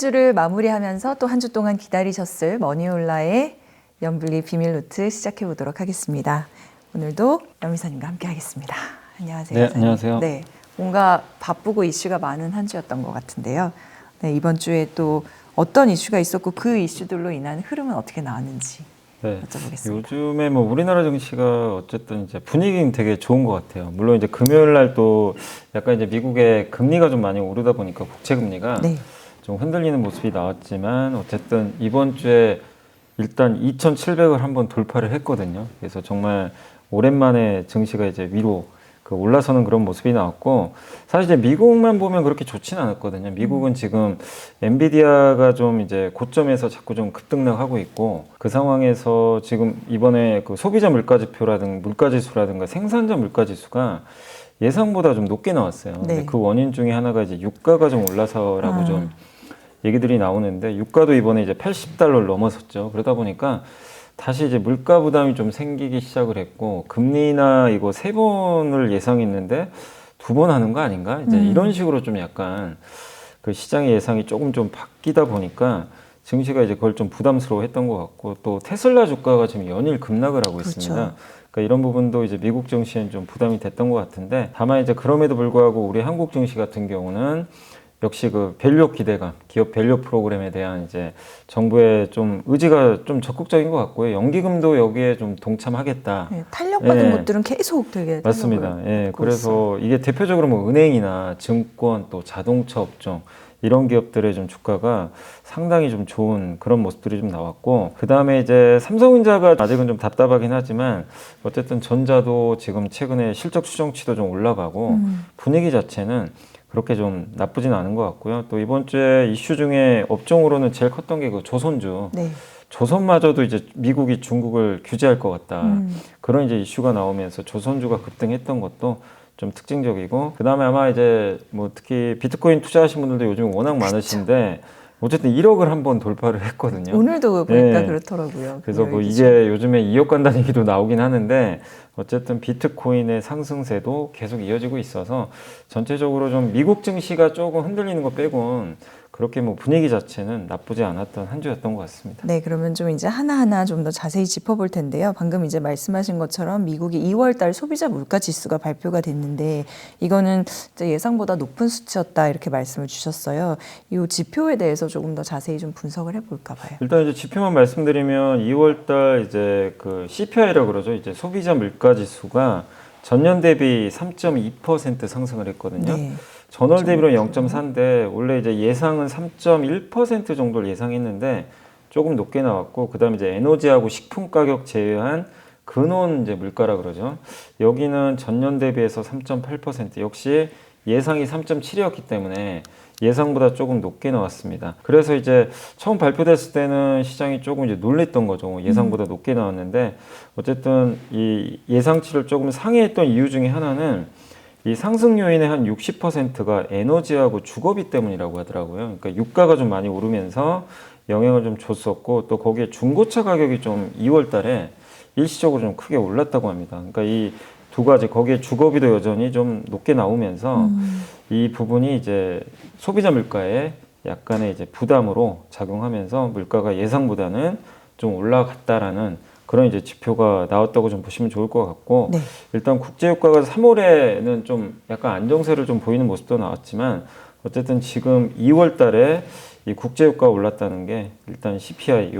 주를 마무리하면서 또 한 주 동안 기다리셨을 머니올라의 연블리 비밀 노트 시작해 보도록 하겠습니다. 오늘도 연미사님과 함께 하겠습니다. 안녕하세요. 네, 사장님. 안녕하세요. 네, 뭔가 바쁘고 이슈가 많은 한 주였던 것 같은데요. 네, 이번 주에 또 어떤 이슈가 있었고 그 이슈들로 인한 흐름은 어떻게 나왔는지 네, 여쭤보겠습니다. 요즘에 뭐 우리나라 증시가 어쨌든 이제 분위기는 되게 좋은 것 같아요. 물론 이제 금요일 날 또 약간 이제 미국의 금리가 좀 많이 오르다 보니까 국채 금리가 네. 좀 흔들리는 모습이 나왔지만 어쨌든 이번 주에 일단 2,700을 한번 돌파를 했거든요. 그래서 정말 오랜만에 증시가 이제 위로 올라서는 그런 모습이 나왔고, 사실 이제 미국만 보면 그렇게 좋지는 않았거든요. 미국은 지금 엔비디아가 좀 이제 고점에서 자꾸 좀 급등락하고 있고, 그 상황에서 지금 이번에 그 소비자 물가지수라든가 생산자 물가지수가 예상보다 좀 높게 나왔어요. 네. 근데 그 원인 중에 하나가 이제 유가가 좀 올라서라고 좀 얘기들이 나오는데, 유가도 이번에 이제 $80를 넘어섰죠. 그러다 보니까 다시 이제 물가 부담이 좀 생기기 시작을 했고, 금리나 이거 3번을 예상했는데 2번 하는 거 아닌가? 이제 이런 식으로 좀 약간 그 시장의 예상이 조금 좀 바뀌다 보니까 증시가 이제 그걸 좀 부담스러워 했던 것 같고, 또 테슬라 주가가 지금 연일 급락을 하고 그렇죠. 있습니다. 그러니까 이런 부분도 이제 미국 증시엔 좀 부담이 됐던 것 같은데, 다만 이제 그럼에도 불구하고 우리 한국 증시 같은 경우는 역시 그 밸류 기대감, 기업 밸류 프로그램에 대한 이제 정부의 좀 의지가 좀 적극적인 것 같고요. 연기금도 여기에 좀 동참하겠다. 네, 탄력받은 예. 것들은 계속 되게 맞습니다. 탄력을 예, 받고 그래서 이게 대표적으로 뭐 은행이나 증권 또 자동차 업종 이런 기업들의 좀 주가가 상당히 좀 좋은 그런 모습들이 좀 나왔고, 그 다음에 이제 삼성전자가 아직은 좀 답답하긴 하지만 어쨌든 전자도 지금 최근에 실적 추정치도 좀 올라가고 분위기 자체는 그렇게 좀 나쁘진 않은 것 같고요. 또 이번 주에 이슈 중에 업종으로는 제일 컸던 게 그 조선주. 네. 조선마저도 이제 미국이 중국을 규제할 것 같다. 그런 이제 이슈가 나오면서 조선주가 급등했던 것도 좀 특징적이고, 그 다음에 아마 이제 뭐 특히 비트코인 투자하신 분들도 요즘 워낙 많으신데 어쨌든 1억을 한번 돌파를 했거든요. 오늘도 보니까 네. 그렇더라고요. 그래서 뭐 금요일 이게 요즘에 2억 간다는 얘기도 나오긴 하는데, 어쨌든 비트코인의 상승세도 계속 이어지고 있어서 전체적으로 좀 미국 증시가 조금 흔들리는 거 빼곤 그렇게 뭐 분위기 자체는 나쁘지 않았던 한 주였던 것 같습니다. 네, 그러면 좀 이제 하나하나 좀 더 자세히 짚어볼 텐데요. 방금 이제 말씀하신 것처럼 미국이 2월 달 소비자 물가 지수가 발표가 됐는데, 이거는 이제 예상보다 높은 수치였다 이렇게 말씀을 주셨어요. 이 지표에 대해서 조금 더 자세히 좀 분석을 해볼까 봐요. 일단 이제 지표만 말씀드리면 2월 달 이제 그 CPI라고 그러죠. 이제 소비자 물가 지수가 전년 대비 3.2% 상승을 했거든요. 네. 전월 대비로 0.4인데 원래 이제 예상은 3.1% 정도를 예상했는데 조금 높게 나왔고, 그다음에 이제 에너지하고 식품 가격 제외한 근원 이제 물가라 그러죠. 여기는 전년 대비해서 3.8%, 역시 예상이 3.7이었기 때문에 예상보다 조금 높게 나왔습니다. 그래서 이제 처음 발표됐을 때는 시장이 조금 이제 놀랬던 거죠. 예상보다 높게 나왔는데, 어쨌든 이 예상치를 조금 상회했던 이유 중에 하나는 이 상승 요인의 한 60%가 에너지하고 주거비 때문이라고 하더라고요. 그러니까 유가가 좀 많이 오르면서 영향을 좀 줬었고, 또 거기에 중고차 가격이 좀 2월 달에 일시적으로 좀 크게 올랐다고 합니다. 그러니까 이 두 가지, 거기에 주거비도 여전히 좀 높게 나오면서 이 부분이 이제 소비자 물가에 약간의 이제 부담으로 작용하면서 물가가 예상보다는 좀 올라갔다라는 그런 이제 지표가 나왔다고 좀 보시면 좋을 것 같고, 네. 일단 국제유가가 3월에는 좀 약간 안정세를 좀 보이는 모습도 나왔지만, 어쨌든 지금 2월 달에 이 국제유가가 올랐다는 게 일단 CPI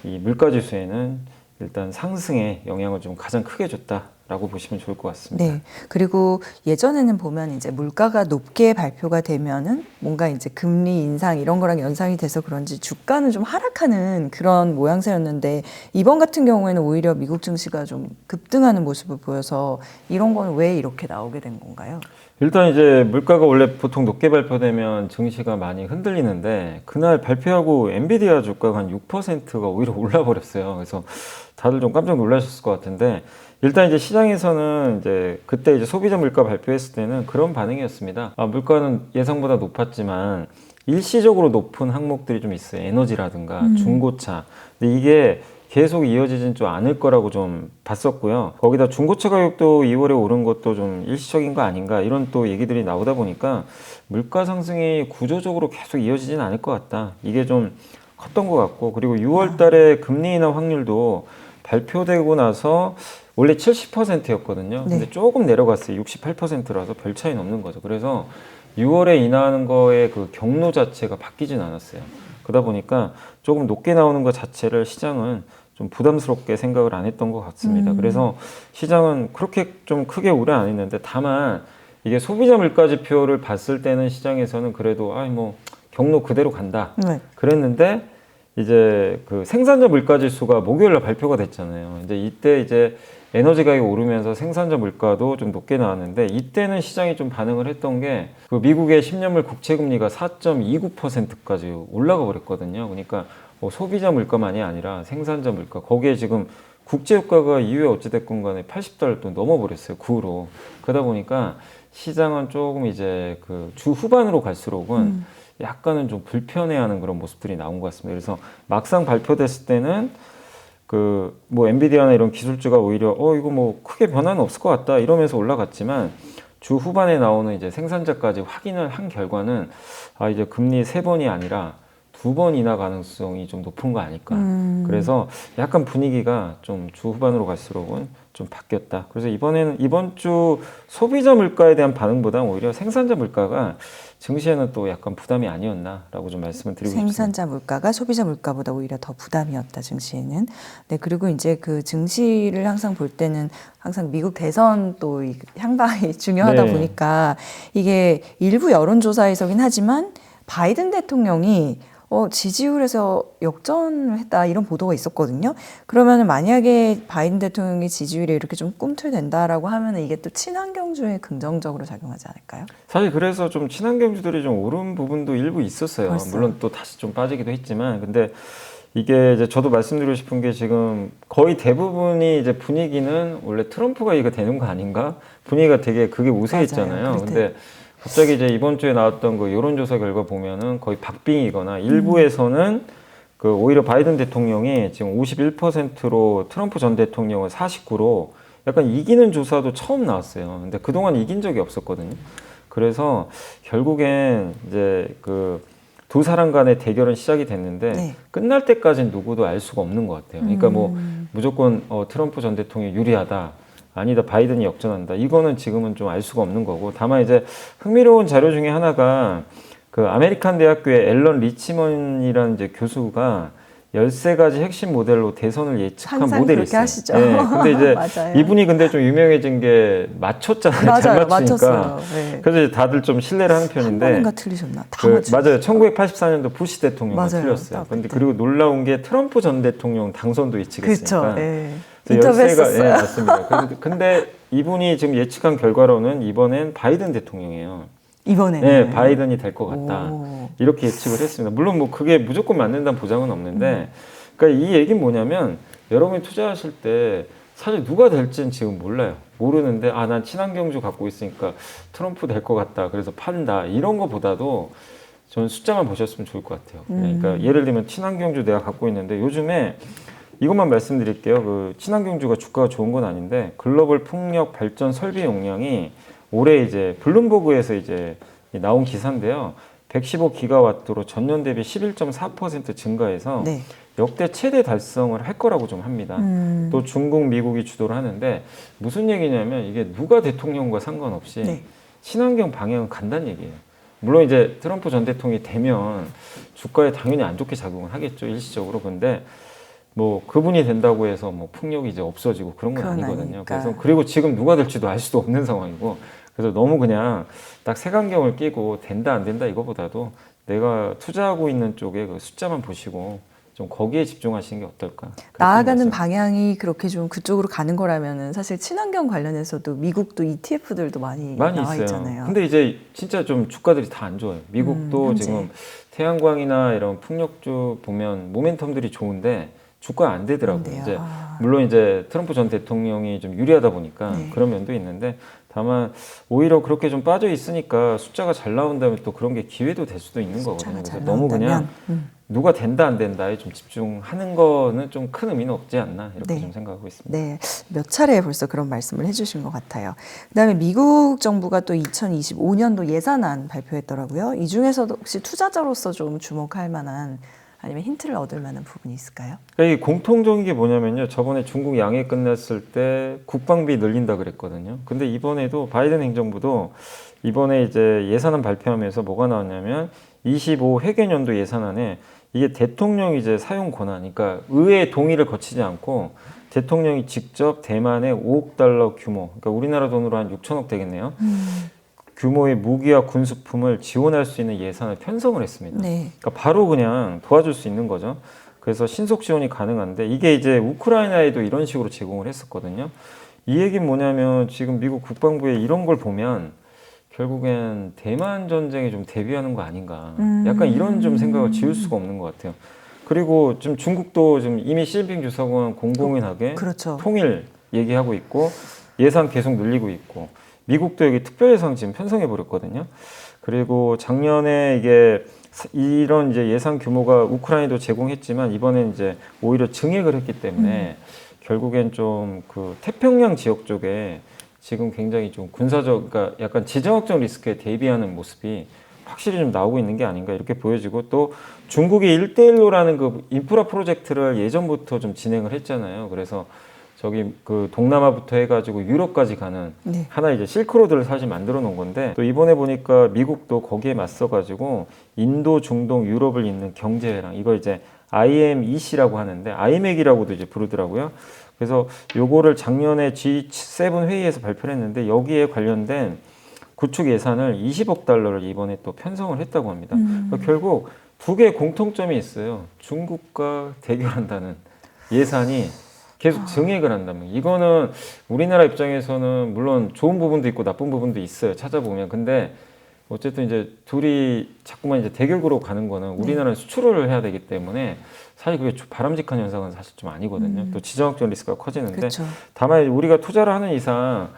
이 물가지수에는 일단 상승에 영향을 좀 가장 크게 줬다라고 보시면 좋을 것 같습니다. 네. 그리고 예전에는 보면 이제 물가가 높게 발표가 되면은 뭔가 이제 금리 인상 이런 거랑 연상이 돼서 그런지 주가는 좀 하락하는 그런 모양새였는데, 이번 같은 경우에는 오히려 미국 증시가 좀 급등하는 모습을 보여서 이런 건 왜 이렇게 나오게 된 건가요? 일단 이제 물가가 원래 보통 높게 발표되면 증시가 많이 흔들리는데, 그날 발표하고 엔비디아 주가가 한 6%가 오히려 올라 버렸어요. 그래서 다들 좀 깜짝 놀라셨을 것 같은데, 일단 이제 시장에서는 이제 그때 이제 소비자 물가 발표했을 때는 그런 반응이었습니다. 아, 물가는 예상보다 높았지만 일시적으로 높은 항목들이 좀 있어요. 에너지라든가 중고차. 근데 이게 계속 이어지진 좀 않을 거라고 좀 봤었고요. 거기다 중고차 가격도 2월에 오른 것도 좀 일시적인 거 아닌가 이런 또 얘기들이 나오다 보니까 물가 상승이 구조적으로 계속 이어지진 않을 것 같다. 이게 좀 컸던 것 같고, 그리고 6월 달에 금리 인하 확률도 발표되고 나서 원래 70%였거든요. 근데 네. 조금 내려갔어요. 68%라서 별 차이는 없는 거죠. 그래서 6월에 인하하는 거의 그 경로 자체가 바뀌진 않았어요. 그러다 보니까 조금 높게 나오는 것 자체를 시장은 좀 부담스럽게 생각을 안 했던 것 같습니다. 그래서 시장은 그렇게 좀 크게 우려 안 했는데, 다만 이게 소비자 물가 지표를 봤을 때는 시장에서는 그래도 뭐 경로 그대로 간다 네. 그랬는데, 이제 그 생산자 물가 지수가 목요일 날 발표가 됐잖아요. 이제 이때 이제 에너지 가격이 오르면서 생산자 물가도 좀 높게 나왔는데, 이때는 시장이 좀 반응을 했던 게 그 미국의 10년물 국채 금리가 4.29%까지 올라가 버렸거든요. 그러니까 뭐 소비자 물가만이 아니라 생산자 물가, 거기에 지금 국제 유가가 이후에 어찌됐건 간에 80달러 또 넘어버렸어요. 9로. 그러다 보니까 시장은 조금 이제 그 주 후반으로 갈수록은 약간은 좀 불편해하는 그런 모습들이 나온 것 같습니다. 그래서 막상 발표됐을 때는 그 뭐 엔비디아나 이런 기술주가 오히려 이거 뭐 크게 변화는 없을 것 같다 이러면서 올라갔지만, 주 후반에 나오는 이제 생산자까지 확인을 한 결과는 이제 금리 3번이 아니라 2번 인하 가능성이 좀 높은 거 아닐까. 그래서 약간 분위기가 좀 주 후반으로 갈수록은 좀 바뀌었다. 그래서 이번 주 소비자 물가에 대한 반응보다 오히려 생산자 물가가 증시에는 또 약간 부담이 아니었나라고 좀 말씀을 드리고 싶습니다. 생산자 물가가 소비자 물가보다 오히려 더 부담이었다, 증시에는. 네, 그리고 이제 그 증시를 항상 볼 때는 항상 미국 대선 또 이 향방이 중요하다 네. 보니까 이게 일부 여론조사에서긴 하지만 바이든 대통령이 지지율에서 역전을 했다 이런 보도가 있었거든요. 그러면 만약에 바이든 대통령의 지지율이 이렇게 좀 꿈틀댄다라고 하면 이게 또 친환경주에 긍정적으로 작용하지 않을까요? 사실 그래서 좀 친환경주들이 좀 오른 부분도 일부 있었어요. 벌써요? 물론 또 다시 좀 빠지기도 했지만, 근데 이게 이제 저도 말씀드리고 싶은 게, 지금 거의 대부분이 이제 분위기는 원래 트럼프가 이거 되는 거 아닌가? 분위기가 되게 그게 우세했잖아요. 맞아요. 근데 갑자기 이제 이번 주에 나왔던 그 여론조사 결과 보면은 거의 박빙이거나 일부에서는 그 오히려 바이든 대통령이 지금 51%로 트럼프 전 대통령을 49로 약간 이기는 조사도 처음 나왔어요. 근데 그동안 이긴 적이 없었거든요. 그래서 결국엔 이제 그 두 사람 간의 대결은 시작이 됐는데, 네. 끝날 때까지는 누구도 알 수가 없는 것 같아요. 그러니까 뭐 무조건 트럼프 전 대통령이 유리하다, 아니다 바이든이 역전한다, 이거는 지금은 좀 알 수가 없는 거고, 다만 이제 흥미로운 자료 중에 하나가 그 아메리칸 대학교의 앨런 리치먼이라는 이제 교수가 13가지 핵심 모델로 대선을 예측한 항상 모델이 그렇게 있어요. 하시죠. 네, 근데 이제 맞아요. 이분이 근데 좀 유명해진 게 맞췄잖아요. 잘 맞아요. 맞추니까. 맞췄어요. 네. 그래서 이제 다들 좀 신뢰를 하는 한 편인데, 번인가 틀리셨나? 다 맞추셨어요. 맞아요. 1984년도 부시 대통령만 맞아요. 틀렸어요. 딱 근데 그때. 그리고 놀라운 게 트럼프 전 대통령 당선도 예측했으니까. 그렇죠. 예. 그래서 인터뷰했었어요. 예, 맞습니다. 근데 이분이 지금 예측한 결과로는 이번엔 바이든 대통령이에요. 이번에는. 네, 바이든이 될 것 같다. 오. 이렇게 예측을 했습니다. 물론 뭐 그게 무조건 맞는다는 보장은 없는데, 그러니까 이 얘기는 뭐냐면, 여러분이 투자하실 때 사실 누가 될지는 지금 몰라요. 모르는데 난 친환경주 갖고 있으니까 트럼프 될 것 같다, 그래서 판다, 이런 거보다도 저는 숫자만 보셨으면 좋을 것 같아요. 그러니까 예를 들면 친환경주 내가 갖고 있는데, 요즘에 이것만 말씀드릴게요. 그 친환경주가 주가가 좋은 건 아닌데, 글로벌 풍력 발전 설비 용량이 올해 이제 블룸버그에서 이제 나온 기사인데요. 115기가와트로 전년 대비 11.4% 증가해서 네. 역대 최대 달성을 할 거라고 좀 합니다. 또 중국, 미국이 주도를 하는데, 무슨 얘기냐면 이게 누가 대통령과 상관없이 네. 친환경 방향은 간다는 얘기예요. 물론 이제 트럼프 전 대통령이 되면 주가에 당연히 안 좋게 작용을 하겠죠, 일시적으로. 근데 뭐 그분이 된다고 해서 뭐 풍력이 이제 없어지고 그런 건 그건 아니거든요. 아니니까. 그래서 그리고 지금 누가 될지도 알 수도 없는 상황이고, 그래서 너무 그냥 딱 색안경을 끼고 된다 안 된다 이거보다도 내가 투자하고 있는 쪽에 그 숫자만 보시고 좀 거기에 집중하시는 게 어떨까. 나아가는 방향이 그렇게 좀 그쪽으로 가는 거라면은 사실 친환경 관련해서도 미국도 ETF들도 많이 나와 있어요. 있잖아요. 근데 이제 진짜 좀 주가들이 다 안 좋아요. 미국도 현재. 지금 태양광이나 이런 풍력주 보면 모멘텀들이 좋은데 주가 안 되더라고요. 그런데요. 이제 물론 이제 트럼프 전 대통령이 좀 유리하다 보니까 네. 그런 면도 있는데, 다만 오히려 그렇게 좀 빠져 있으니까 숫자가 잘 나온다면 또 그런 게 기회도 될 수도 있는 거거든요. 잘 그래서 너무 그냥 나온다면? 누가 된다 안 된다에 좀 집중하는 거는 좀 큰 의미는 없지 않나 이렇게 네. 좀 생각하고 있습니다. 네, 몇 차례 벌써 그런 말씀을 해주신 것 같아요. 그다음에 미국 정부가 또 2025년도 예산안 발표했더라고요. 이 중에서도 혹시 투자자로서 좀 주목할 만한 아니면 힌트를 얻을 만한 부분이 있을까요? 그러니까 이 공통적인 게 뭐냐면요. 저번에 중국 양해 끝났을 때 국방비 늘린다 그랬거든요. 근데 이번에도 바이든 행정부도 이번에 이제 예산안 발표하면서 뭐가 나왔냐면 25 회계년도 예산안에 이게 대통령이 이제 사용 권한, 그러니까 의회 동의를 거치지 않고 대통령이 직접 대만에 5억 달러 규모, 그러니까 우리나라 돈으로 한 6천억 되겠네요. 규모의 무기와 군수품을 지원할 수 있는 예산을 편성을 했습니다. 네. 그러니까 바로 그냥 도와줄 수 있는 거죠. 그래서 신속 지원이 가능한데 이게 이제 우크라이나에도 이런 식으로 제공을 했었거든요. 이 얘기는 뭐냐면 지금 미국 국방부에 이런 걸 보면 결국엔 대만 전쟁에 좀 대비하는 거 아닌가. 약간 이런 좀 생각을 지울 수가 없는 것 같아요. 그리고 좀 중국도 좀 이미 시진핑 주석은 공공연하게 그렇죠. 통일 얘기하고 있고 예산 계속 늘리고 있고 미국도 여기 특별예산 지금 편성해 버렸거든요. 그리고 작년에 이게 이런 이제 예산 규모가 우크라이나도 제공했지만 이번엔 이제 오히려 증액을 했기 때문에 결국엔 좀 그 태평양 지역 쪽에 지금 굉장히 좀 군사적, 그러니까 약간 지정학적 리스크에 대비하는 모습이 확실히 좀 나오고 있는 게 아닌가 이렇게 보여지고 또 중국이 1대1로라는 그 인프라 프로젝트를 예전부터 좀 진행을 했잖아요. 그래서 저기 그 동남아부터 해가지고 유럽까지 가는 네. 하나 이제 실크로드를 사실 만들어 놓은 건데 또 이번에 보니까 미국도 거기에 맞서가지고 인도, 중동, 유럽을 잇는 경제회랑 이걸 이제 IMEC라고 하는데 IMEC이라고도 이제 부르더라고요. 그래서 요거를 작년에 G7 회의에서 발표를 했는데 여기에 관련된 구축 예산을 20억 달러를 이번에 또 편성을 했다고 합니다. 그러니까 결국 두 개의 공통점이 있어요. 중국과 대결한다는 예산이 계속 증액을 한다면 이거는 우리나라 입장에서는 물론 좋은 부분도 있고 나쁜 부분도 있어요. 찾아보면. 근데 어쨌든 이제 둘이 자꾸만 이제 대결구로 가는 거는 우리나라는 수출을 해야 되기 때문에 사실 그게 바람직한 현상은 사실 좀 아니거든요. 또 지정학적 리스크가 커지는데 그렇죠. 다만 우리가 투자를 하는 이상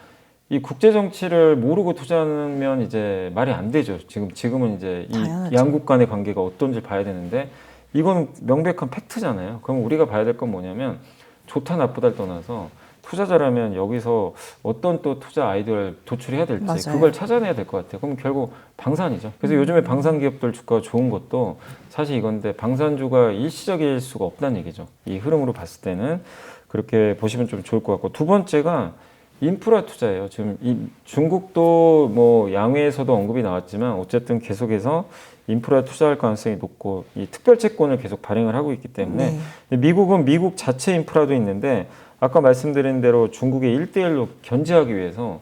이 국제 정치를 모르고 투자하면 이제 말이 안 되죠. 지금은 이제 이 당연하죠. 양국 간의 관계가 어떤지 봐야 되는데 이건 명백한 팩트잖아요. 그럼 우리가 봐야 될 건 뭐냐면 좋다 나쁘다를 떠나서 투자자라면 여기서 어떤 또 투자 아이디어를 도출해야 될지 맞아요. 그걸 찾아내야 될 것 같아요. 그럼 결국 방산이죠. 그래서 요즘에 방산 기업들 주가가 좋은 것도 사실 이건데 방산주가 일시적일 수가 없다는 얘기죠. 이 흐름으로 봤을 때는 그렇게 보시면 좀 좋을 것 같고 두 번째가 인프라 투자예요. 지금 이 중국도 뭐 양회에서도 언급이 나왔지만 어쨌든 계속해서 인프라 투자할 가능성이 높고 이 특별 채권을 계속 발행을 하고 있기 때문에 미국은 미국 자체 인프라도 있는데 아까 말씀드린 대로 중국의 1대1로 견제하기 위해서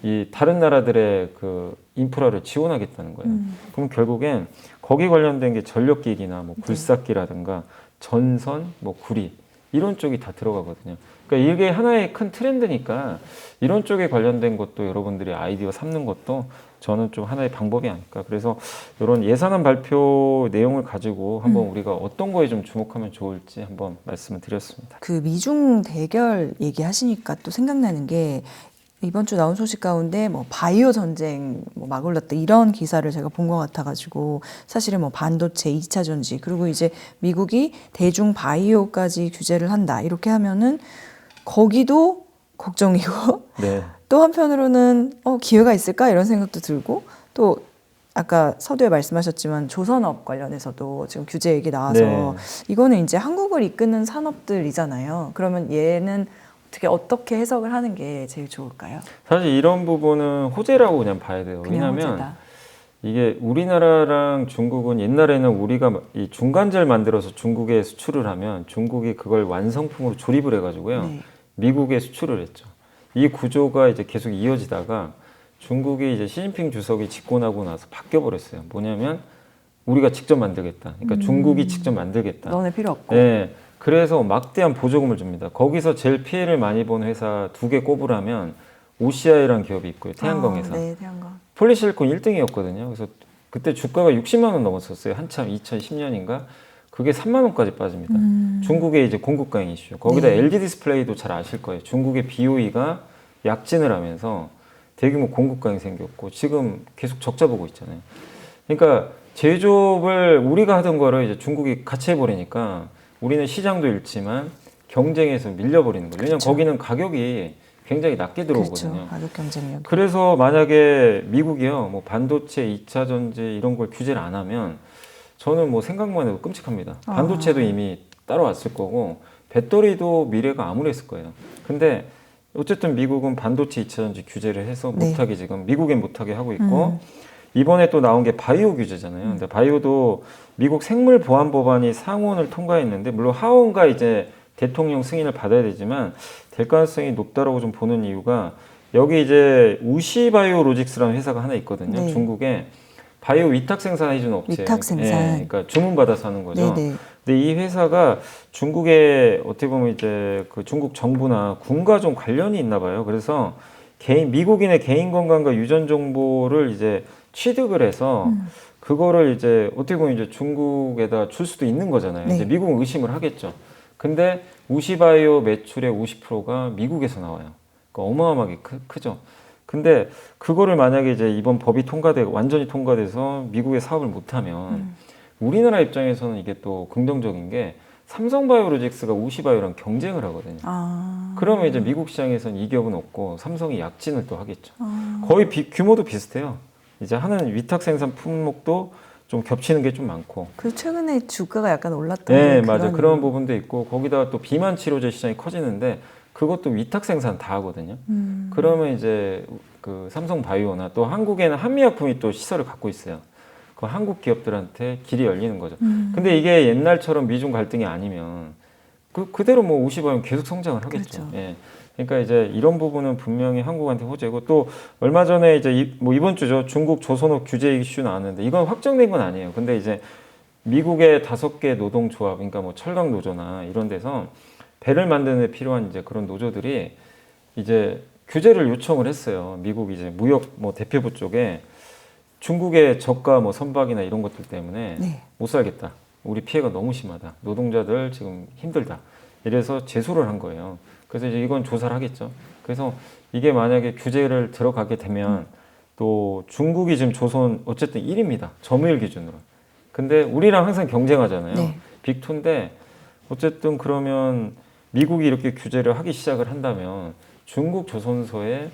이 다른 나라들의 그 인프라를 지원하겠다는 거예요. 그럼 결국엔 거기 관련된 게 전력기기나 뭐 굴삭기라든가 전선, 뭐 구리 이런 쪽이 다 들어가거든요. 그러니까 이게 하나의 큰 트렌드니까 이런 쪽에 관련된 것도 여러분들이 아이디어 삼는 것도 저는 좀 하나의 방법이 아닐까. 그래서 이런 예산안 발표 내용을 가지고 한번 우리가 어떤 거에 좀 주목하면 좋을지 한번 말씀을 드렸습니다. 그 미중 대결 얘기하시니까 또 생각나는 게 이번 주 나온 소식 가운데 뭐 바이오 전쟁 뭐 막 올랐다 이런 기사를 제가 본 것 같아가지고 사실은 뭐 반도체 2차 전지 그리고 이제 미국이 대중 바이오까지 규제를 한다 이렇게 하면은 거기도 걱정이고 네. 또 한편으로는 기회가 있을까 이런 생각도 들고 또 아까 서두에 말씀하셨지만 조선업 관련해서도 지금 규제 얘기 나와서 네. 이거는 이제 한국을 이끄는 산업들이잖아요. 그러면 얘는 어떻게 해석을 하는 게 제일 좋을까요? 사실 이런 부분은 호재라고 그냥 봐야 돼요. 그냥 왜냐하면 호재다. 이게 우리나라랑 중국은 옛날에는 우리가 이 중간재를 만들어서 중국에 수출을 하면 중국이 그걸 완성품으로 조립을 해가지고요. 네. 미국에 수출을 했죠. 이 구조가 이제 계속 이어지다가 중국이 이제 시진핑 주석이 집권하고 나서 바뀌어 버렸어요. 뭐냐면 우리가 직접 만들겠다. 그러니까 중국이 직접 만들겠다. 너네 필요 없고. 네. 그래서 막대한 보조금을 줍니다. 거기서 제일 피해를 많이 본 회사 두 개 꼽으라면 OCI라는 기업이 있고요. 태양광 회사. 네, 태양광. 폴리실리콘 1등이었거든요. 그래서 그때 주가가 60만 원 넘었었어요. 한참 2010년인가. 그게 3만 원까지 빠집니다. 중국의 이제 공급 강행 이슈. 거기다 네. LG 디스플레이도 잘 아실 거예요. 중국의 BOE가 약진을 하면서 대규모 공급 강이 생겼고 지금 계속 적자 보고 있잖아요. 그러니까 제조업을 우리가 하던 거를 이제 중국이 같이 해버리니까 우리는 시장도 잃지만 경쟁에서 밀려버리는 거죠. 왜냐하면 그렇죠. 거기는 가격이 굉장히 낮게 들어오거든요. 그렇죠. 가격 경쟁력. 그래서 만약에 미국이요, 뭐 반도체, 2차 전지 이런 걸 규제를 안 하면 저는 뭐 생각만 해도 끔찍합니다. 반도체도 이미 따라왔을 거고 배터리도 미래가 암울했을 거예요. 근데 어쨌든 미국은 반도체 2차 전지 규제를 해서 네. 못하게 지금 미국엔 못하게 하고 있고 이번에 또 나온 게 바이오 규제잖아요. 근데 바이오도 미국 생물보안법안이 상원을 통과했는데 물론 하원과 이제 대통령 승인을 받아야 되지만 될 가능성이 높다라고 좀 보는 이유가 여기 이제 우시바이오로직스라는 회사가 하나 있거든요. 네. 중국에 바이오 위탁 생산해주는 업체. 위탁 생산. 그러니까 주문 받아서 하는 거죠. 네네. 근데 이 회사가 중국에 어떻게 보면 이제 그 중국 정부나 군과 좀 관련이 있나 봐요. 그래서 미국인의 개인 건강과 유전 정보를 이제 취득을 해서 그거를 이제 어떻게 보면 이제 중국에다 줄 수도 있는 거잖아요. 네. 이제 미국은 의심을 하겠죠. 근데 우시바이오 매출의 50%가 미국에서 나와요. 그러니까 어마어마하게 크죠. 근데 그거를 만약에 이제 이번 법이 완전히 통과돼서 미국에 사업을 못하면 우리나라 입장에서는 이게 또 긍정적인 게 삼성바이오로직스가 우시바이오랑 경쟁을 하거든요. 그러면 이제 미국 시장에서는 이 기업은 없고 삼성이 약진을 또 하겠죠. 거의 규모도 비슷해요. 이제 하는 위탁 생산 품목도 좀 겹치는 게 좀 많고. 그 최근에 주가가 약간 올랐던 네, 게 맞아요. 그런 부분도 있고 거기다가 또 비만 치료제 시장이 커지는데 그것도 위탁 생산 다 하거든요. 그러면 이제 그 삼성바이오나 또 한국에는 한미약품이 또 시설을 갖고 있어요. 그 한국 기업들한테 길이 열리는 거죠. 근데 이게 옛날처럼 미중 갈등이 아니면 그대로 뭐 우시바이오는 계속 성장을 하겠죠. 그렇죠. 예. 그러니까 이제 이런 부분은 분명히 한국한테 호재고 또 얼마 전에 이제 뭐 이번 주죠. 중국 조선업 규제 이슈 나왔는데 이건 확정된 건 아니에요. 근데 이제 미국의 5개 노동조합, 그러니까 뭐 철강 노조나 이런 데서 배를 만드는 데 필요한 이제 그런 노조들이 이제 규제를 요청을 했어요. 미국 이제 무역 뭐 대표부 쪽에 중국의 저가 뭐 선박이나 이런 것들 때문에 네. 못 살겠다. 우리 피해가 너무 심하다. 노동자들 지금 힘들다. 이래서 제소를 한 거예요. 그래서 이제 이건 조사를 하겠죠. 그래서 이게 만약에 규제를 들어가게 되면 또 중국이 지금 조선 어쨌든 1위입니다. 점유율 기준으로. 근데 우리랑 항상 경쟁하잖아요. 네. 빅2인데 어쨌든 그러면 미국이 이렇게 규제를 하기 시작을 한다면 중국 조선소의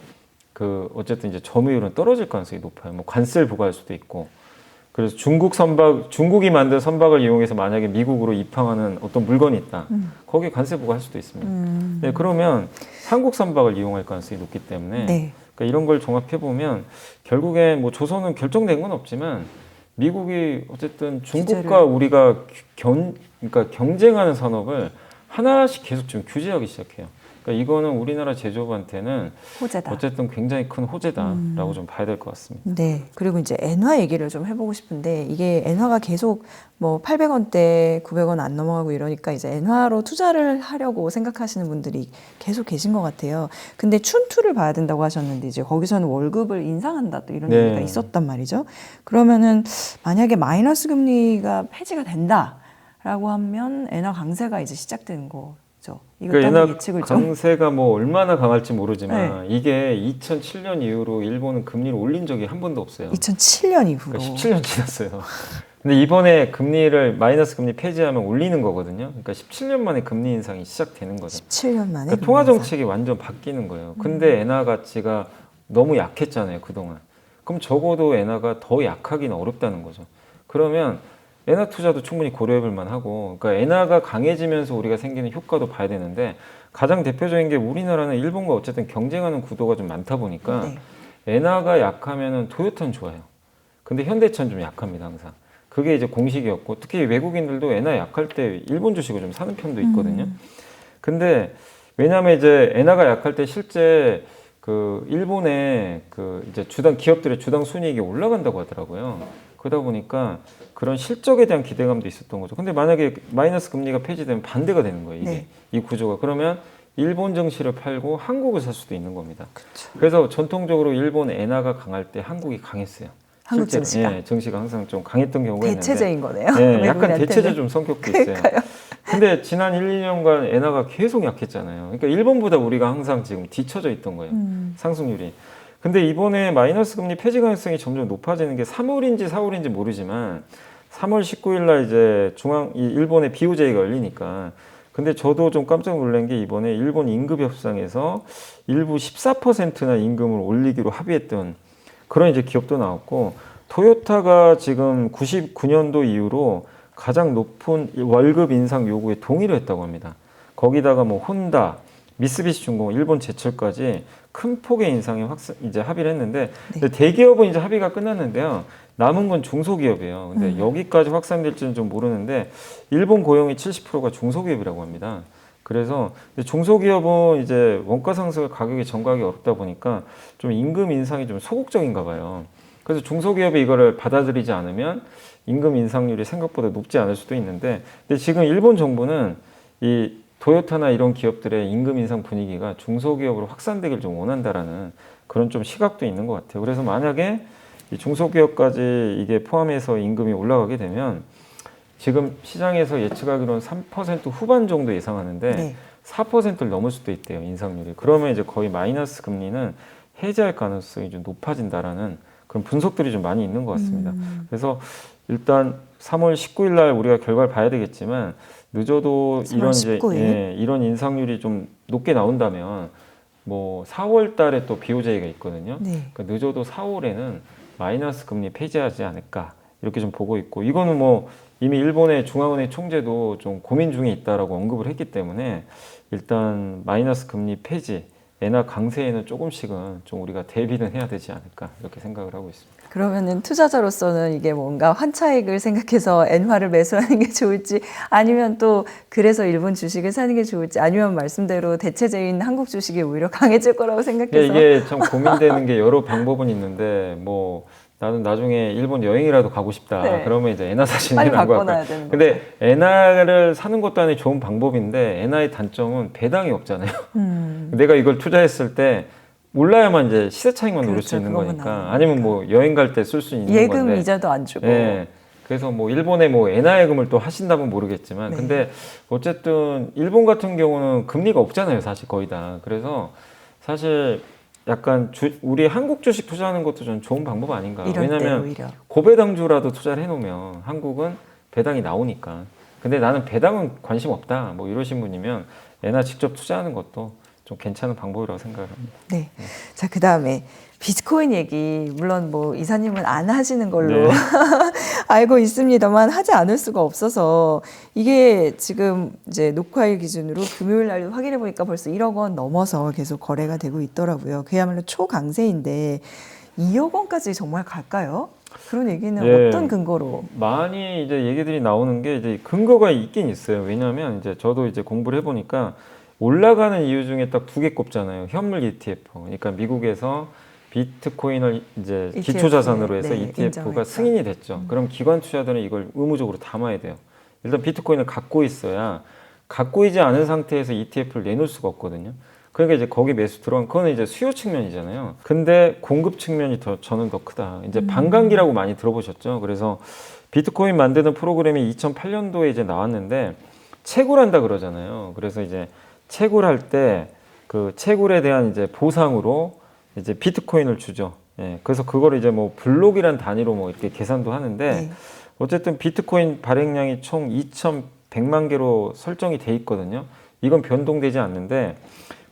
그 어쨌든 이제 점유율은 떨어질 가능성이 높아요. 뭐 관세를 부과할 수도 있고. 그래서 중국이 만든 선박을 이용해서 만약에 미국으로 입항하는 어떤 물건이 있다. 거기에 관세 부과할 수도 있습니다. 네, 그러면 한국 선박을 이용할 가능성이 높기 때문에 네. 그러니까 이런 걸 종합해 보면 결국에 뭐 조선은 결정된 건 없지만 미국이 어쨌든 중국과 우리가 그러니까 경쟁하는 산업을 하나씩 계속 지금 규제하기 시작해요. 그러니까 이거는 우리나라 제조업한테는 호재다. 어쨌든 굉장히 큰 호재다라고 좀 봐야 될 것 같습니다. 네. 그리고 이제 엔화 얘기를 좀 해보고 싶은데 이게 엔화가 계속 뭐 800원대, 900원 안 넘어가고 이러니까 이제 엔화로 투자를 하려고 생각하시는 분들이 계속 계신 것 같아요. 근데 춘투를 봐야 된다고 하셨는데 이제 거기서는 월급을 인상한다 또 이런 네. 얘기가 있었단 말이죠. 그러면은 만약에 마이너스 금리가 폐지가 된다라고 하면 엔화 강세가 이제 시작되는 거죠. 이것도 그러니까 한번 엔화 예측을 좀. 강세가 뭐 얼마나 강할지 모르지만 이게 2007년 이후로 일본은 금리를 올린 적이 한 번도 없어요. 2007년 이후로. 그러니까 17년 지났어요. 근데 이번에 금리를 마이너스 금리 폐지하면 올리는 거거든요. 그러니까 17년 만에 금리 인상이 시작되는 거죠. 17년 만에. 그러니까 통화 정책이 완전 바뀌는 거예요. 근데 엔화 가치가 너무 약했잖아요, 그동안. 그럼 적어도 엔화가 더 약하기는 어렵다는 거죠. 그러면 엔화 투자도 충분히 고려해 볼 만하고, 그러니까 엔화가 강해지면서 우리가 생기는 효과도 봐야 되는데 가장 대표적인 게 우리나라는 일본과 어쨌든 경쟁하는 구도가 좀 많다 보니까 네. 엔화가 약하면은 토요타는 좋아요. 근데 현대차는 좀 약합니다, 항상. 그게 이제 공식이었고, 특히 외국인들도 엔화 약할 때 일본 주식을 좀 사는 편도 있거든요. 근데 왜냐하면 이제 엔화가 약할 때 실제 그 일본의 그 이제 기업들의 주당 순이익이 올라간다고 하더라고요. 그러다 보니까 그런 실적에 대한 기대감도 있었던 거죠. 근데 만약에 마이너스 금리가 폐지되면 반대가 되는 거예요, 이게. 네. 이 구조가. 그러면 일본 증시를 팔고 한국을 살 수도 있는 겁니다. 그쵸. 그래서 전통적으로 일본 엔화가 강할 때 한국이 강했어요. 한국 실제로. 증시가? 예, 증시가 항상 좀 강했던 경우가 대체제인 있는데. 거네요. 예, 약간 외국인한테는. 대체제 좀 성격도 있어요. 그러니까요. 근데 지난 1, 2년간 엔화가 계속 약했잖아요. 그러니까 일본보다 우리가 항상 지금 뒤처져 있던 거예요. 상승률이. 근데 이번에 마이너스 금리 폐지 가능성이 점점 높아지는 게 3월인지 4월인지 모르지만 3월 19일 날 이제 이 일본의 BOJ가 열리니까. 근데 저도 좀 깜짝 놀란 게 이번에 일본 임금 협상에서 일부 14%나 임금을 올리기로 합의했던 그런 이제 기업도 나왔고, 토요타가 지금 99년도 이후로 가장 높은 월급 인상 요구에 동의를 했다고 합니다. 거기다가 뭐 혼다, 미쓰비시중공, 일본 제철까지 큰 폭의 인상에 이제 합의를 했는데, 근데 대기업은 이제 합의가 끝났는데요. 남은 건 중소기업이에요. 근데 여기까지 확산될지는 좀 모르는데, 일본 고용의 70%가 중소기업이라고 합니다. 그래서 중소기업은 이제 원가 상승 가격이 전가하기 어렵다 보니까 좀 임금 인상이 좀 소극적인가 봐요. 그래서 중소기업이 이거를 받아들이지 않으면 임금 인상률이 생각보다 높지 않을 수도 있는데, 근데 지금 일본 정부는 이 토요타나 이런 기업들의 임금 인상 분위기가 중소기업으로 확산되길 좀 원한다라는 그런 좀 시각도 있는 것 같아요. 그래서 만약에 이 중소기업까지 이게 포함해서 임금이 올라가게 되면 지금 시장에서 예측하기로는 3% 후반 정도 예상하는데 4%를 넘을 수도 있대요, 인상률이. 그러면 이제 거의 마이너스 금리는 해제할 가능성이 좀 높아진다라는 그런 분석들이 좀 많이 있는 것 같습니다. 그래서 일단 3월 19일 날 우리가 결과를 봐야 되겠지만, 늦어도 이런 이제 이런 인상률이 좀 높게 나온다면 뭐 4월 달에 또 BOJ가 있거든요. 그러니까 늦어도 4월에는 마이너스 금리 폐지하지 않을까 이렇게 좀 보고 있고, 이거는 뭐 이미 일본의 중앙은행 총재도 좀 고민 중에 있다라고 언급을 했기 때문에 일단 마이너스 금리 폐지, 엔화 강세에는 조금씩은 좀 우리가 대비는 해야 되지 않을까 이렇게 생각을 하고 있습니다. 그러면은 투자자로서는 이게 뭔가 환차익을 생각해서 엔화를 매수하는 게 좋을지, 아니면 또 그래서 일본 주식을 사는 게 좋을지, 아니면 말씀대로 대체제인 한국 주식이 오히려 강해질 거라고 생각해서. 이게 참 고민되는 게 여러 방법은 있는데, 뭐 나는 나중에 일본 여행이라도 가고 싶다. 그러면 이제 엔화 사시는 게 나은 것 같아요. 근데 엔화를 사는 것도 하나의 좋은 방법인데, 엔화의 단점은 배당이 없잖아요. 내가 이걸 투자했을 때 올라야만 이제 시세 차익만 노릴 수 있는 거니까, 아니면 뭐 여행 갈 때 쓸 수 있는 예금 건데. 이자도 안 주고. 그래서 뭐 일본에 뭐 엔화 예금을 또 하신다면 모르겠지만, 근데 어쨌든 일본 같은 경우는 금리가 없잖아요, 사실 거의 다. 그래서 사실 약간 우리 한국 주식 투자하는 것도 좀 좋은 방법 아닌가. 왜냐하면 고배당주라도 투자를 해놓으면 한국은 배당이 나오니까. 근데 나는 배당은 관심 없다, 뭐 이러신 분이면 엔화 직접 투자하는 것도 좀 괜찮은 방법이라고 생각을 합니다. 네. 자, 그 다음에 비트코인 얘기, 물론 뭐 이사님은 안 하시는 걸로 알고 있습니다만 하지 않을 수가 없어서, 이게 지금 이제 녹화일 기준으로 금요일 날 확인해 보니까 벌써 1억 원 넘어서 계속 거래가 되고 있더라고요. 그야말로 초강세인데 2억 원까지 정말 갈까요? 그런 얘기는 어떤 근거로? 많이 이제 얘기들이 나오는 게 이제 근거가 있긴 있어요. 왜냐하면 이제 저도 이제 공부를 해보니까 올라가는 이유 중에 딱 두 개 꼽잖아요. 현물 ETF. 그러니까 미국에서 비트코인을 이제 기초 자산으로 해서 ETF가 승인이 됐죠. 그럼 기관 투자들은 이걸 의무적으로 담아야 돼요. 일단 비트코인을 갖고 있어야, 갖고 있지 않은 상태에서 ETF를 내놓을 수가 없거든요. 그러니까 이제 거기 매수 들어간, 그거는 이제 수요 측면이잖아요. 근데 공급 측면이 저는 더 크다. 이제 반감기라고 많이 들어보셨죠. 그래서 비트코인 만드는 프로그램이 2008년도에 이제 나왔는데 채굴한다 그러잖아요. 그래서 이제 채굴할 때 그 채굴에 대한 이제 보상으로 이제 비트코인을 주죠. 그래서 그걸 이제 뭐 블록이란 단위로 뭐 이렇게 계산도 하는데, 어쨌든 비트코인 발행량이 총 2,100만 개로 설정이 돼 있거든요. 이건 변동되지 않는데,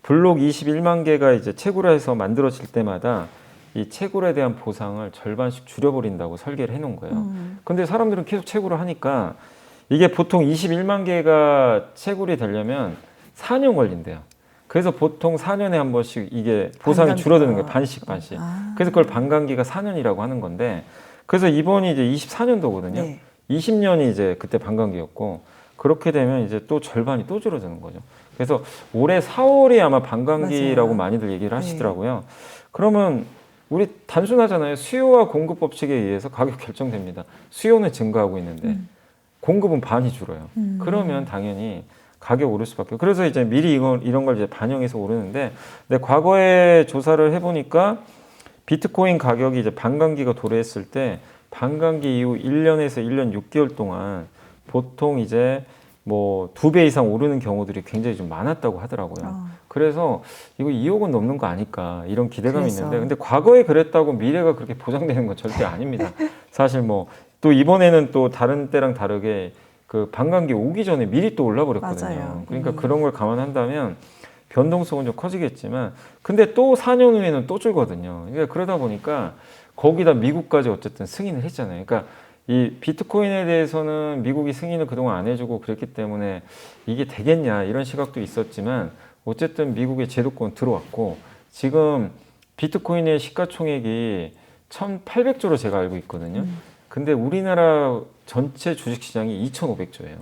블록 21만 개가 이제 채굴해서 만들어질 때마다 이 채굴에 대한 보상을 절반씩 줄여버린다고 설계를 해놓은 거예요. 근데 사람들은 계속 채굴을 하니까 이게 보통 21만 개가 채굴이 되려면 4년 걸린대요. 그래서 보통 4년에 한 번씩 이게 보상이 줄어드는 거예요. 반씩. 그래서 그걸 반감기가 4년이라고 하는 건데, 그래서 이번이 이제 24년도거든요. 20년이 이제 그때 반감기였고, 그렇게 되면 이제 또 절반이 또 줄어드는 거죠. 그래서 올해 4월이 아마 반감기라고 많이들 얘기를 하시더라고요. 그러면 우리 단순하잖아요. 수요와 공급 법칙에 의해서 가격 결정됩니다. 수요는 증가하고 있는데 공급은 반이 줄어요. 그러면 당연히 가격 오를 수밖에. 그래서 이제 미리 이런 걸 이제 반영해서 오르는데, 근데 과거에 조사를 해보니까 비트코인 가격이 이제 반감기가 도래했을 때 반감기 이후 1년에서 1년 6개월 동안 보통 이제 뭐 2배 이상 오르는 경우들이 굉장히 좀 많았다고 하더라고요. 그래서 이거 2억은 넘는 거 아닐까 이런 기대감이 그래서. 있는데 근데 과거에 그랬다고 미래가 그렇게 보장되는 건 절대 아닙니다. 사실 뭐 또 이번에는 또 다른 때랑 다르게 그 반감기 오기 전에 미리 또 올라 버렸거든요. 맞아요. 그러니까 그런 걸 감안한다면 변동성은 좀 커지겠지만 근데 또 4년 후에는 또 줄거든요. 그러니까 그러다 보니까 거기다 미국까지 어쨌든 승인을 했잖아요. 그러니까 이 비트코인에 대해서는 미국이 승인을 그동안 안 해주고 그랬기 때문에 이게 되겠냐 이런 시각도 있었지만 어쨌든 미국의 제도권 들어왔고 지금 비트코인의 시가총액이 1,800조로 제가 알고 있거든요. 근데 우리나라 전체 주식시장이 2,500조예요.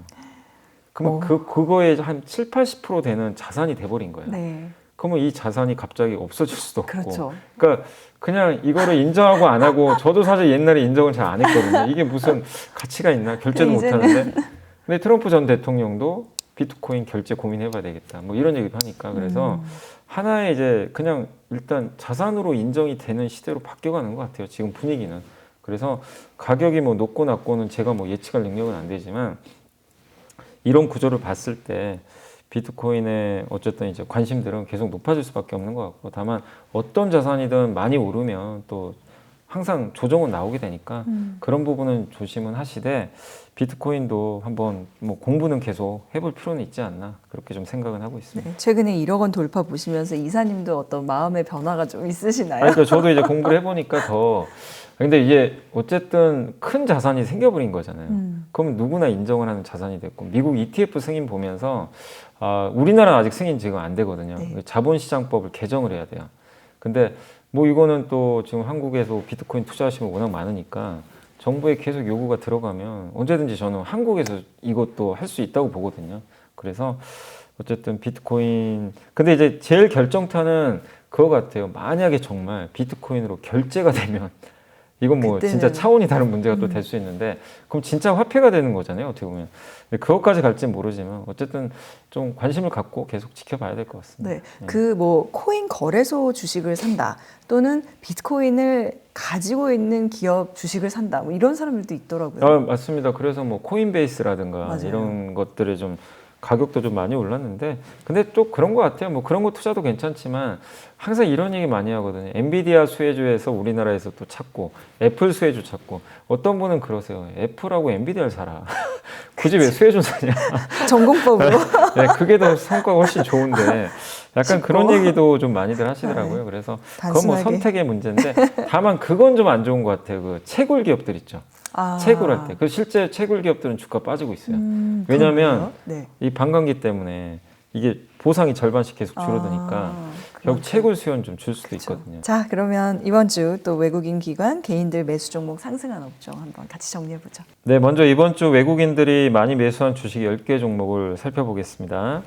그러면 그거에 한 7, 80% 되는 자산이 돼버린 거예요. 네. 그러면 이 자산이 갑자기 없어질 수도 없고. 그렇죠. 그러니까 그냥 이거를 인정하고 안 하고 저도 사실 옛날에 인정을 잘 안 했거든요. 이게 무슨 가치가 있나? 결제도 못 하는데. 근데 트럼프 전 대통령도 비트코인 결제 고민해봐야 되겠다. 뭐 이런 얘기도 하니까. 그래서 하나의 이제 그냥 일단 자산으로 인정이 되는 시대로 바뀌어가는 것 같아요. 지금 분위기는. 그래서 가격이 뭐 높고 낮고는 제가 뭐 예측할 능력은 안 되지만 이런 구조를 봤을 때 비트코인의 어쨌든 이제 관심들은 계속 높아질 수밖에 없는 것 같고 다만 어떤 자산이든 많이 오르면 또 항상 조정은 나오게 되니까 그런 부분은 조심은 하시되 비트코인도 한번 뭐 공부는 계속 해볼 필요는 있지 않나 그렇게 좀 생각은 하고 있습니다. 네, 최근에 1억 원 돌파 보시면서 이사님도 어떤 마음의 변화가 좀 있으시나요? 아니, 그러니까 저도 이제 공부를 해보니까 더 근데 이게 어쨌든 큰 자산이 생겨버린 거잖아요. 그러면 누구나 인정을 하는 자산이 됐고 미국 ETF 승인 보면서 우리나라는 아직 승인 지금 안 되거든요. 네. 자본시장법을 개정을 해야 돼요. 근데 뭐 이거는 또 지금 한국에서 비트코인 투자하시면 워낙 많으니까 정부에 계속 요구가 들어가면 언제든지 저는 한국에서 이것도 할 수 있다고 보거든요. 그래서 어쨌든 비트코인 근데 이제 제일 결정타는 그거 같아요. 만약에 정말 비트코인으로 결제가 되면 이건 뭐 그때는... 진짜 차원이 다른 문제가 또 될 수 있는데 그럼 진짜 화폐가 되는 거잖아요. 어떻게 보면. 근데 그것까지 갈지는 모르지만 어쨌든 좀 관심을 갖고 계속 지켜봐야 될 것 같습니다. 네, 그 뭐 코인 거래소 주식을 산다 또는 비트코인을 가지고 있는 기업 주식을 산다 뭐 이런 사람들도 있더라고요. 맞습니다. 그래서 뭐 코인베이스라든가 맞아요. 이런 것들이 좀 가격도 좀 많이 올랐는데 근데 또 그런 것 같아요. 뭐 그런 거 투자도 괜찮지만 항상 이런 얘기 많이 하거든요. 엔비디아 수혜주에서 우리나라에서 또 찾고 애플 수혜주 찾고 어떤 분은 그러세요. 애플하고 엔비디아를 사라. 굳이 왜 수혜주 사냐. 전공법으로. 네, 그게 더 성과가 훨씬 좋은데 약간 쉽고. 그런 얘기도 좀 많이들 하시더라고요. 그래서 그건 뭐 선택의 문제인데 다만 그건 좀 안 좋은 것 같아요. 그 채굴 기업들 있죠. 채굴할 때. 그 실제 채굴 기업들은 주가 빠지고 있어요. 왜냐하면 네. 이 반감기 때문에 이게 보상이 절반씩 계속 줄어드니까 결국 채굴 수요는 좀 줄 수도 있거든요. 자, 그러면 이번 주 또 외국인 기관 개인들 매수 종목 상승한 업종 한번 같이 정리해 보죠. 네, 먼저 이번 주 외국인들이 많이 매수한 주식 10개 종목을 살펴보겠습니다.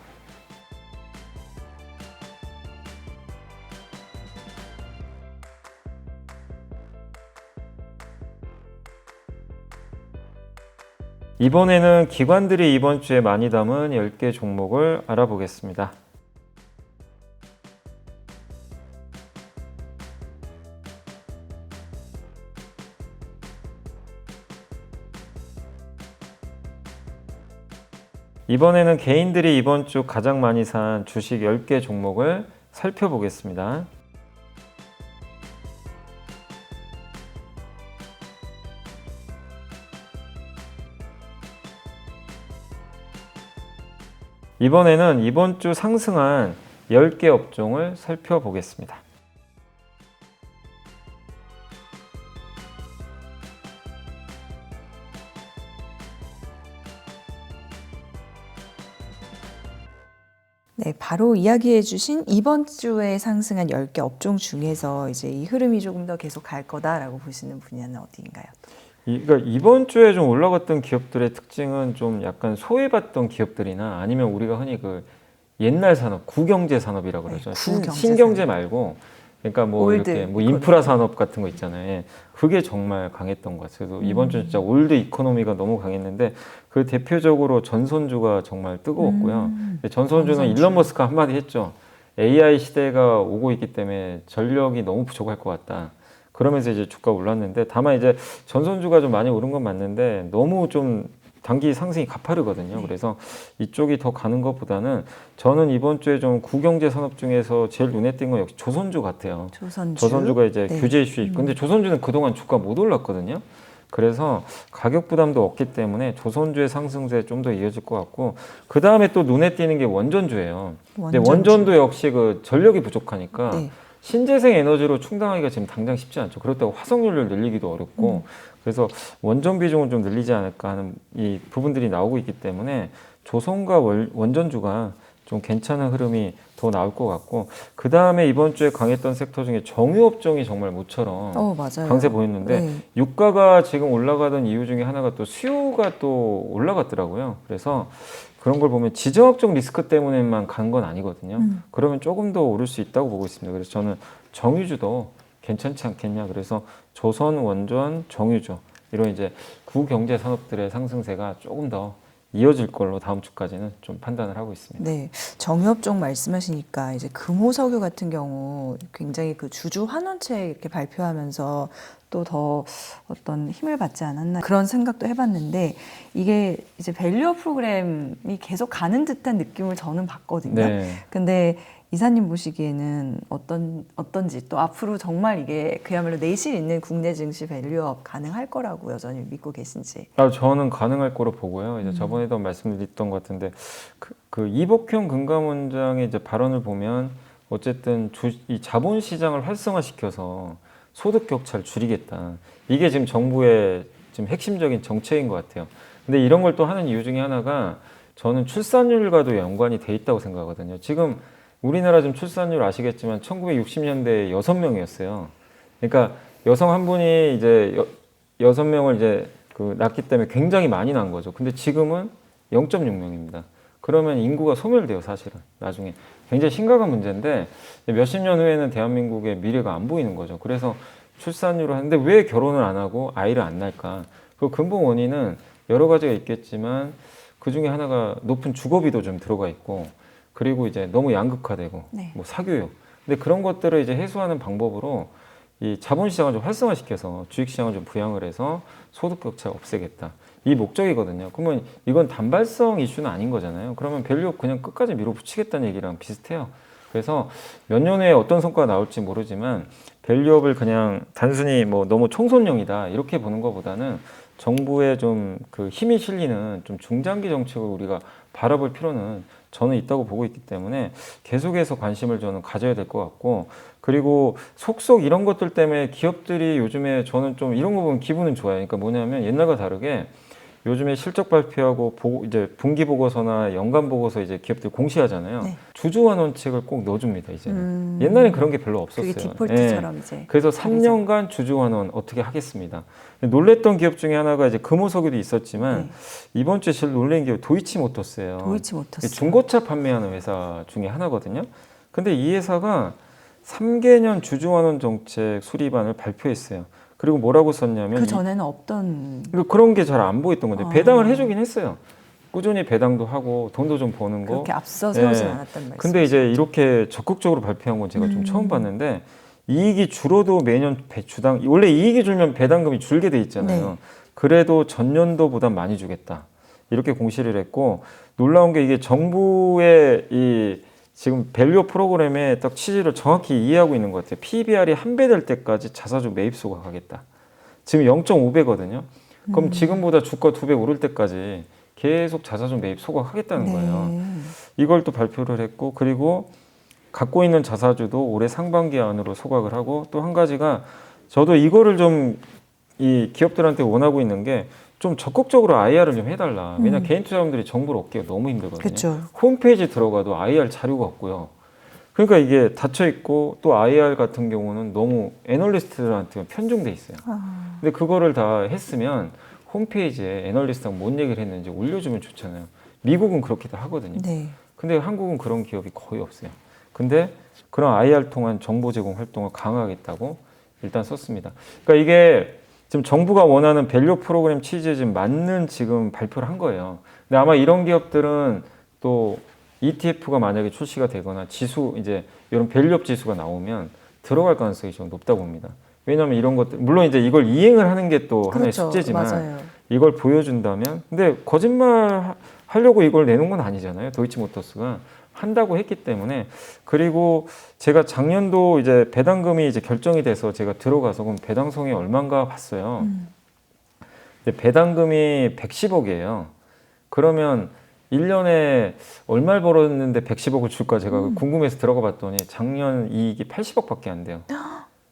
이번에는 기관들이 이번 주에 많이 담은 10개 종목을 알아보겠습니다. 이번에는 개인들이 이번 주 가장 많이 산 주식 10개 종목을 살펴보겠습니다. 이번에는 이번 주 상승한 10개 업종을 살펴보겠습니다. 네, 바로 이야기해 주신 이번 주에 상승한 10개 업종 중에서 이제 이 흐름이 조금 더 계속 갈 거다라고 보시는 분야는 어디인가요? 그러니까 이번 주에 좀 올라갔던 기업들의 특징은 좀 약간 소외받던 기업들이나 아니면 우리가 흔히 그 옛날 산업, 구경제 산업이라고 그러죠. 네, 신경제 말고 그러니까 뭐 올드, 이렇게 뭐 인프라 산업 같은 거 있잖아요. 예. 그게 정말 강했던 것 같아요. 그래서 이번 주 진짜 올드 이코노미가 너무 강했는데 그 대표적으로 전선주가 정말 뜨거웠고요. 전선주는 일론 머스크가 한마디 했죠. AI 시대가 오고 있기 때문에 전력이 너무 부족할 것 같다. 그러면서 이제 주가 올랐는데 다만 이제 전선주가 좀 많이 오른 건 맞는데 너무 좀 단기 상승이 가파르거든요. 네. 그래서 이쪽이 더 가는 것보다는 저는 이번 주에 좀 구경제 산업 중에서 제일 눈에 띈 건 역시 조선주 같아요. 조선주. 조선주가 이제 네. 규제 이슈 있고, 근데 조선주는 그동안 주가 못 올랐거든요. 그래서 가격 부담도 없기 때문에 조선주의 상승세 좀 더 이어질 것 같고, 그 다음에 또 눈에 띄는 게 원전주예요. 근데 원전도 역시 그 전력이 부족하니까 네. 신재생 에너지로 충당하기가 지금 당장 쉽지 않죠. 그렇다고 화석연료를 늘리기도 어렵고, 그래서 원전 비중을 좀 늘리지 않을까 하는 이 부분들이 나오고 있기 때문에 조선과 원전주가 좀 괜찮은 흐름이 더 나올 것 같고, 그 다음에 이번 주에 강했던 섹터 중에 정유업종이 정말 모처럼 맞아요. 강세 보였는데, 네. 유가가 지금 올라가던 이유 중에 하나가 또 수요가 또 올라갔더라고요. 그래서 그런 걸 보면 지정학적 리스크 때문에만 간 건 아니거든요. 그러면 조금 더 오를 수 있다고 보고 있습니다. 그래서 저는 정유주도 괜찮지 않겠냐. 그래서 조선, 원전, 정유주 이런 이제 구경제 산업들의 상승세가 조금 더 이어질 걸로 다음 주까지는 좀 판단을 하고 있습니다. 네, 정유업종 말씀하시니까 이제 금호석유 같은 경우 굉장히 그 주주 환원책 이렇게 발표하면서 또 더 어떤 힘을 받지 않았나 그런 생각도 해봤는데, 이게 이제 밸류업 프로그램이 계속 가는 듯한 느낌을 저는 받거든요. 네. 근데 이사님 보시기에는 어떤지, 또 앞으로 정말 이게 그야말로 내실 있는 국내 증시 밸류업 가능할 거라고 여전히 믿고 계신지. 저는 가능할 거로 보고요. 이제 저번에도 말씀드렸던 것 같은데, 그 이복형 금감원장의 이제 발언을 보면 어쨌든 이 자본시장을 활성화시켜서 소득 격차를 줄이겠다. 이게 지금 정부의 지금 핵심적인 정책인 것 같아요. 근데 이런 걸 또 하는 이유 중에 하나가 저는 출산율과도 연관이 돼 있다고 생각하거든요. 지금 우리나라 지금 출산율 아시겠지만 1960년대에 6명이었어요. 그러니까 여성 한 분이 이제 6명을 이제 그 낳기 때문에 굉장히 많이 난 거죠. 근데 지금은 0.6명입니다. 그러면 인구가 소멸돼요, 사실은. 나중에. 굉장히 심각한 문제인데 몇십 년 후에는 대한민국의 미래가 안 보이는 거죠. 그래서 출산율을 하는데 왜 결혼을 안 하고 아이를 안 낳을까? 그 근본 원인은 여러 가지가 있겠지만 그 중에 하나가 높은 주거비도 좀 들어가 있고, 그리고 이제 너무 양극화되고 네. 뭐 사교육. 근데 그런 것들을 이제 해소하는 방법으로 이 자본시장을 좀 활성화시켜서 주식시장을 좀 부양을 해서 소득 격차를 없애겠다. 이 목적이거든요. 그러면 이건 단발성 이슈는 아닌 거잖아요. 그러면 밸류업 그냥 끝까지 밀어붙이겠다는 얘기랑 비슷해요. 그래서 몇 년 후에 어떤 성과가 나올지 모르지만 밸류업을 그냥 단순히 뭐 너무 총선용이다 이렇게 보는 것보다는 정부의 좀 그 힘이 실리는 좀 중장기 정책을 우리가 바라볼 필요는 저는 있다고 보고 있기 때문에 계속해서 관심을 저는 가져야 될 것 같고, 그리고 속속 이런 것들 때문에 기업들이 요즘에 저는 좀 이런 거 보면 기분은 좋아요. 그러니까 뭐냐면 옛날과 다르게 요즘에 실적 발표하고 이제 분기 보고서나 연간 보고서 이제 기업들 공시하잖아요. 네. 주주환원책을 꼭 넣어줍니다, 이제는. 옛날엔 그런 게 별로 없었어요. 그게 디폴트처럼 예. 이제. 그래서 자리죠. 3년간 주주환원 어떻게 하겠습니다. 놀랬던 기업 중에 하나가 이제 금호석유도 있었지만 네. 이번 주에 제일 놀란 게 도이치모터스예요. 도이치모터스. 중고차 판매하는 회사 중에 하나거든요. 근데 이 회사가 3개년 주주환원 정책 수립안을 발표했어요. 그리고 뭐라고 썼냐면 그 전에는 없던. 그런 게 잘 안 보였던 건데 아. 배당을 해주긴 했어요. 꾸준히 배당도 하고 돈도 좀 버는 거. 그렇게 앞서 세우진 예. 않았단 말씀. 근데 이제 이렇게 적극적으로 발표한 건 제가 좀 처음 봤는데, 이익이 줄어도 매년 주당 원래 이익이 줄면 배당금이 줄게 돼 있잖아요. 네. 그래도 전년도보다 많이 주겠다 이렇게 공시를 했고, 놀라운 게 이게 정부의 이 지금 밸류 프로그램의 딱 취지를 정확히 이해하고 있는 것 같아요. PBR이 1배 될 때까지 자사주 매입 소각하겠다. 지금 0.5배거든요. 그럼 지금보다 주가 2배 오를 때까지 계속 자사주 매입 소각하겠다는 네. 거예요. 이걸 또 발표를 했고, 그리고 갖고 있는 자사주도 올해 상반기 안으로 소각을 하고, 또 한 가지가 저도 이거를 좀 이 기업들한테 원하고 있는 게 좀 적극적으로 IR을 좀 해달라. 왜냐면 개인 투자자분들이 정보를 얻기가 너무 힘들거든요. 그쵸. 홈페이지 들어가도 IR 자료가 없고요. 그러니까 이게 닫혀 있고, 또 IR 같은 경우는 너무 애널리스트들한테 편중돼 있어요. 근데 그거를 다 했으면 홈페이지에 애널리스트가 뭔 얘기를 했는지 올려주면 좋잖아요. 미국은 그렇게도 하거든요. 네. 근데 한국은 그런 기업이 거의 없어요. 근데 그런 IR 통한 정보 제공 활동을 강화하겠다고 일단 썼습니다. 그러니까 이게 지금 정부가 원하는 밸류 프로그램 취지에 지금 맞는 지금 발표를 한 거예요. 근데 아마 이런 기업들은 또 ETF가 만약에 출시가 되거나 지수 이제 이런 밸류업 지수가 나오면 들어갈 가능성이 좀 높다고 봅니다. 왜냐하면 이런 것들 물론 이제 이걸 이행을 하는 게 또 하나의 그렇죠. 숙제지만 맞아요. 이걸 보여준다면 근데 거짓말 하려고 이걸 내놓은 건 아니잖아요. 도이치모터스가 한다고 했기 때문에 그리고 제가 작년도 이제 배당금이 이제 결정이 돼서 제가 들어가서 그럼 배당성이 얼마인가 봤어요. 근데 배당금이 110억이에요. 그러면 1년에 얼마를 벌었는데 110억을 줄까 제가 궁금해서 들어가 봤더니 작년 이익이 80억밖에 안 돼요.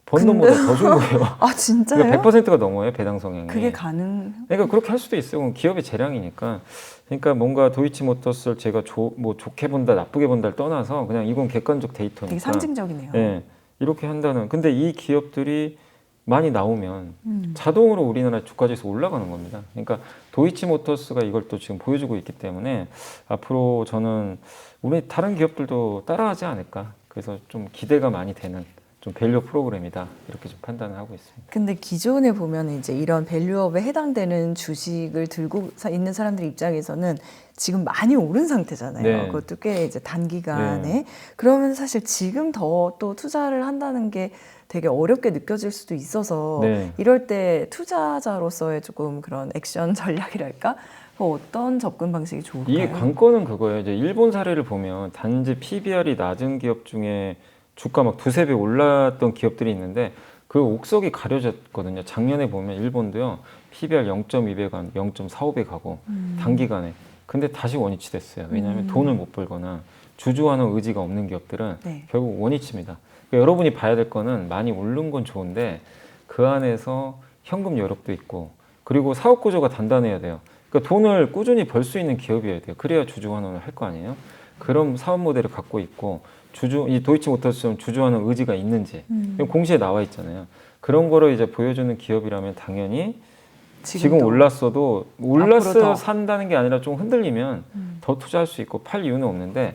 번 돈보다 더 준 거예요. 아 진짜요? 그러니까 100%가 넘어요 배당 성향이. 그게 가능? 그러니까 그렇게 할 수도 있어요. 그건 기업의 재량이니까. 그러니까 뭔가 도이치모터스를 제가 뭐 좋게 본다, 나쁘게 본다를 떠나서 그냥 이건 객관적 데이터니까. 되게 상징적이네요. 예, 이렇게 한다는. 근데 이 기업들이 많이 나오면 자동으로 우리나라 주가지수 올라가는 겁니다. 그러니까 도이치모터스가 이걸 또 지금 보여주고 있기 때문에 앞으로 저는 우리 다른 기업들도 따라하지 않을까. 그래서 좀 기대가 많이 되는. 좀 밸류 프로그램이다 이렇게 좀 판단을 하고 있습니다. 근데 기존에 보면 이제 이런 밸류업에 해당되는 주식을 들고 있는 사람들 입장에서는 지금 많이 오른 상태잖아요. 네. 그것도 꽤 이제 단기간에. 네. 그러면 사실 지금 더 또 투자를 한다는 게 되게 어렵게 느껴질 수도 있어서 네. 이럴 때 투자자로서의 조금 그런 액션 전략이랄까? 어떤 접근 방식이 좋을까요? 이 관건은 그거예요. 이제 일본 사례를 보면 단지 PBR이 낮은 기업 중에 주가 막 두세 배 올랐던 기업들이 있는데 그 옥석이 가려졌거든요. 작년에 보면 일본도요. PBR 0.2배 간 0.45배 가고 단기간에. 근데 다시 원위치 됐어요. 왜냐하면 돈을 못 벌거나 주주하는 의지가 없는 기업들은 네. 결국 원위치입니다. 그러니까 여러분이 봐야 될 거는 많이 오른 건 좋은데 그 안에서 현금 여력도 있고 그리고 사업 구조가 단단해야 돼요. 그러니까 돈을 꾸준히 벌 수 있는 기업이어야 돼요. 그래야 주주 환원을 할 거 아니에요. 그런 사업 모델을 갖고 있고 이 도이치모터스처럼 주주하는 의지가 있는지 공시에 나와 있잖아요. 그런 거를 이제 보여주는 기업이라면 당연히 지금 올랐어도 올랐어 산다는 게 아니라 좀 흔들리면 더 투자할 수 있고 팔 이유는 없는데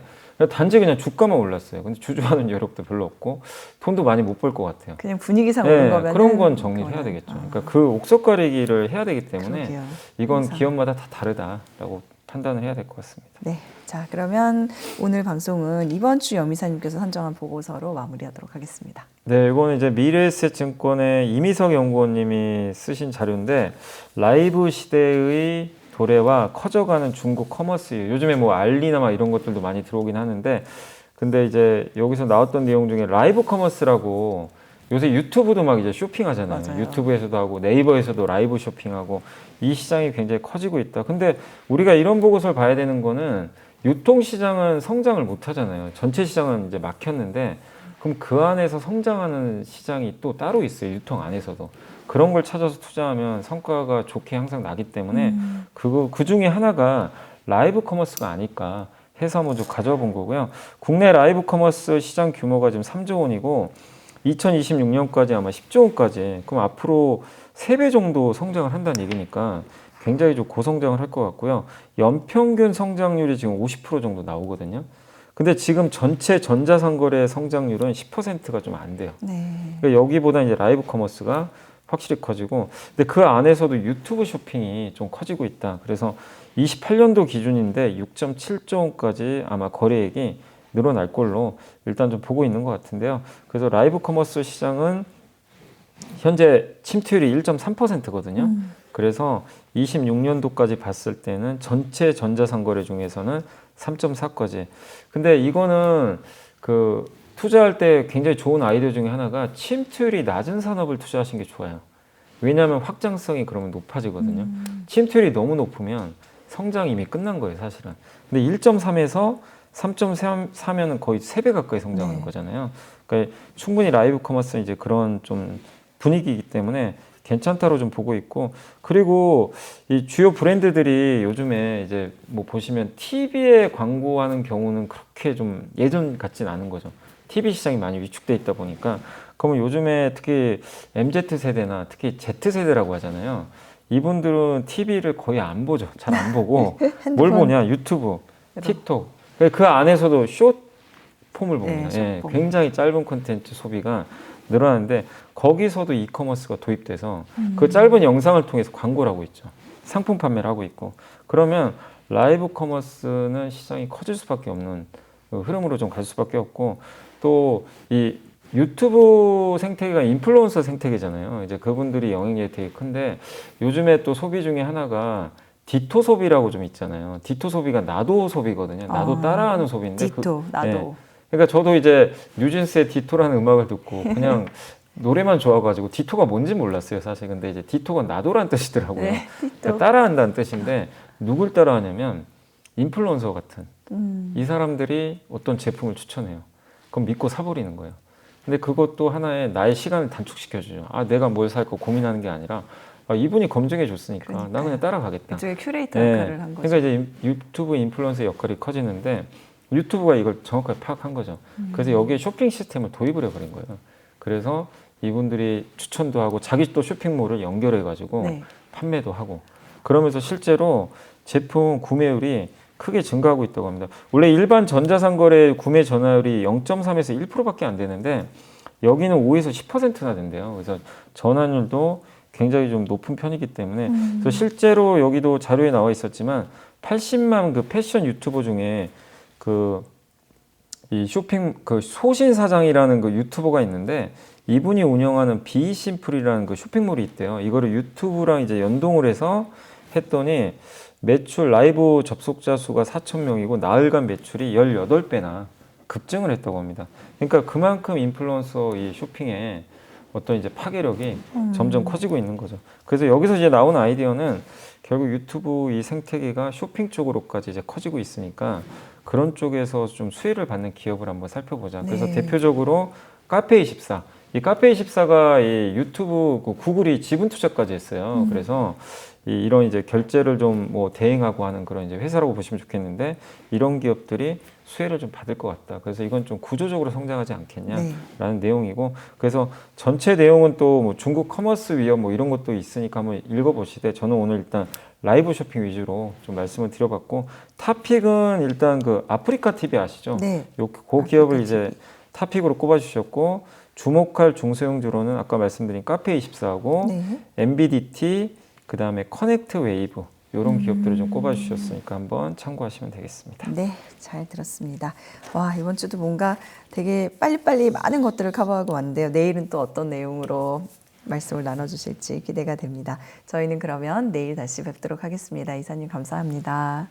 단지 그냥 주가만 올랐어요. 근데 주주하는 여력도 별로 없고 돈도 많이 못 벌 것 같아요. 그냥 분위기상 오른 거면 그런 건 정리를 해야 되겠죠. 그러니까 그 옥석 가리기를 해야 되기 때문에 그러게요. 이건 항상. 기업마다 다 다르다라고 판단을 해야 될 것 같습니다. 네. 자, 그러면 오늘 방송은 이번 주 여미사님께서 선정한 보고서로 마무리하도록 하겠습니다. 네, 이거는 이제 미래에셋증권의 이미석 연구원님이 쓰신 자료인데 라이브 시대의 도래와 커져가는 중국 커머스. 요즘에 뭐 알리나 막 이런 것들도 많이 들어오긴 하는데 근데 이제 여기서 나왔던 내용 중에 라이브 커머스라고 요새 유튜브도 막 이제 쇼핑하잖아요. 맞아요. 유튜브에서도 하고 네이버에서도 라이브 쇼핑하고 이 시장이 굉장히 커지고 있다. 근데 우리가 이런 보고서를 봐야 되는 거는 유통시장은 성장을 못 하잖아요. 전체 시장은 이제 막혔는데 그럼 그 안에서 성장하는 시장이 또 따로 있어요. 유통 안에서도. 그런 걸 찾아서 투자하면 성과가 좋게 항상 나기 때문에 그 중에 하나가 라이브 커머스가 아닐까 해서 한번 좀 가져와 본 거고요. 국내 라이브 커머스 시장 규모가 지금 3조 원이고 2026년까지 아마 10조 원까지 그럼 앞으로 3배 정도 성장을 한다는 얘기니까 굉장히 좀 고성장을 할 것 같고요. 연평균 성장률이 지금 50% 정도 나오거든요. 근데 지금 전체 전자상거래 성장률은 10%가 좀 안 돼요. 네. 그러니까 여기보다 이제 라이브 커머스가 확실히 커지고, 근데 그 안에서도 유튜브 쇼핑이 좀 커지고 있다. 그래서 28년도 기준인데 6.7조 원까지 아마 거래액이 늘어날 걸로 일단 좀 보고 있는 것 같은데요. 그래서 라이브 커머스 시장은 현재 침투율이 1.3%거든요. 그래서 26년도까지 봤을 때는 전체 전자상거래 중에서는 3.4까지. 근데 이거는 그 투자할 때 굉장히 좋은 아이디어 중에 하나가 침투율이 낮은 산업을 투자하시는 게 좋아요. 왜냐하면 확장성이 그러면 높아지거든요. 침투율이 너무 높으면 성장이 이미 끝난 거예요, 사실은. 근데 1.3에서 3.4면은 거의 3배 가까이 성장하는 거잖아요. 그러니까 충분히 라이브 커머스는 이제 그런 좀 분위기이기 때문에 괜찮다로 좀 보고 있고, 그리고 이 주요 브랜드들이 요즘에 이제 뭐 보시면 TV에 광고하는 경우는 그렇게 좀 예전 같진 않은 거죠. TV 시장이 많이 위축돼 있다 보니까. 그러면 요즘에 특히 MZ 세대나 특히 Z 세대라고 하잖아요. 이분들은 TV를 거의 안 보죠. 잘 안 보고 뭘 보냐? 유튜브, 틱톡. 그 안에서도 숏폼을 봅니다. 네, 예, 굉장히 짧은 콘텐츠 소비가 늘어나는데 거기서도 이커머스가 도입돼서 그 짧은 영상을 통해서 광고를 하고 있죠. 상품 판매를 하고 있고. 그러면 라이브 커머스는 시장이 커질 수밖에 없는 흐름으로 좀 갈 수밖에 없고, 또 이 유튜브 생태계가 인플루언서 생태계잖아요. 이제 그분들이 영향력이 되게 큰데 요즘에 또 소비 중에 하나가 디토 소비라고 좀 있잖아요. 디토 소비가 나도 소비거든요. 나도 따라하는 소비인데 디토, 나도. 예. 그러니까 저도 이제 뉴진스의 디토라는 음악을 듣고 그냥 노래만 좋아가지고 디토가 뭔지 몰랐어요, 사실. 근데 이제 디토가 나도란 뜻이더라고요. 네, 디토. 그러니까 따라한다는 뜻인데 누굴 따라하냐면 인플루언서 같은 이 사람들이 어떤 제품을 추천해요. 그럼 믿고 사버리는 거예요. 근데 그것도 하나의 나의 시간을 단축시켜주죠. 아, 내가 뭘 살까 고민하는 게 아니라 아, 이분이 검증해 줬으니까 나 그냥 따라가겠다. 일종의 큐레이터 예. 역할을 한 거죠. 그러니까 이제 유튜브 인플루언서의 역할이 커지는데 유튜브가 이걸 정확하게 파악한 거죠. 그래서 여기에 쇼핑 시스템을 도입을 해버린 거예요. 그래서 이분들이 추천도 하고 자기 또 쇼핑몰을 연결해가지고 네. 판매도 하고 그러면서 실제로 제품 구매율이 크게 증가하고 있다고 합니다. 원래 일반 전자상거래 구매 전화율이 0.3에서 1%밖에 안 되는데 여기는 5에서 10%나 된대요. 그래서 전환율도 굉장히 좀 높은 편이기 때문에 그래서 실제로 여기도 자료에 나와 있었지만 80만 그 패션 유튜버 중에 그 이 쇼핑 그 소신 사장이라는 그 유튜버가 있는데 이분이 운영하는 비심플이라는 그 쇼핑몰이 있대요. 이거를 유튜브랑 이제 연동을 해서 했더니 매출 라이브 접속자 수가 4,000명이고 나흘간 매출이 18배나 급증을 했다고 합니다. 그러니까 그만큼 인플루언서 이 쇼핑에 어떤 이제 파괴력이 점점 커지고 있는 거죠. 그래서 여기서 이제 나온 아이디어는 결국 유튜브 이 생태계가 쇼핑 쪽으로까지 이제 커지고 있으니까 그런 쪽에서 좀 수혜를 받는 기업을 한번 살펴보자. 그래서 네. 대표적으로 카페24. 이 카페24가 이 유튜브 그 구글이 지분 투자까지 했어요. 그래서 이런 이제 결제를 좀 뭐 대행하고 하는 그런 이제 회사라고 보시면 좋겠는데 이런 기업들이 수혜를 좀 받을 것 같다. 그래서 이건 좀 구조적으로 성장하지 않겠냐라는 내용이고 그래서 전체 내용은 또 뭐 중국 커머스 위협 뭐 이런 것도 있으니까 한번 읽어보시되 저는 오늘 일단 라이브 쇼핑 위주로 좀 말씀을 드려봤고 탑픽은 일단 그 아프리카 TV 아시죠? 네. 그 기업을 이제 탑픽으로 꼽아주셨고 주목할 중소형주로는 아까 말씀드린 카페24하고 네. MBDT 그 다음에 커넥트 웨이브 이런 기업들을 좀 꼽아주셨으니까 한번 참고하시면 되겠습니다. 네, 잘 들었습니다. 와, 이번 주도 뭔가 되게 빨리빨리 많은 것들을 커버하고 왔는데요. 내일은 또 어떤 내용으로 말씀을 나눠주실지 기대가 됩니다. 저희는 그러면 내일 다시 뵙도록 하겠습니다. 이사님 감사합니다.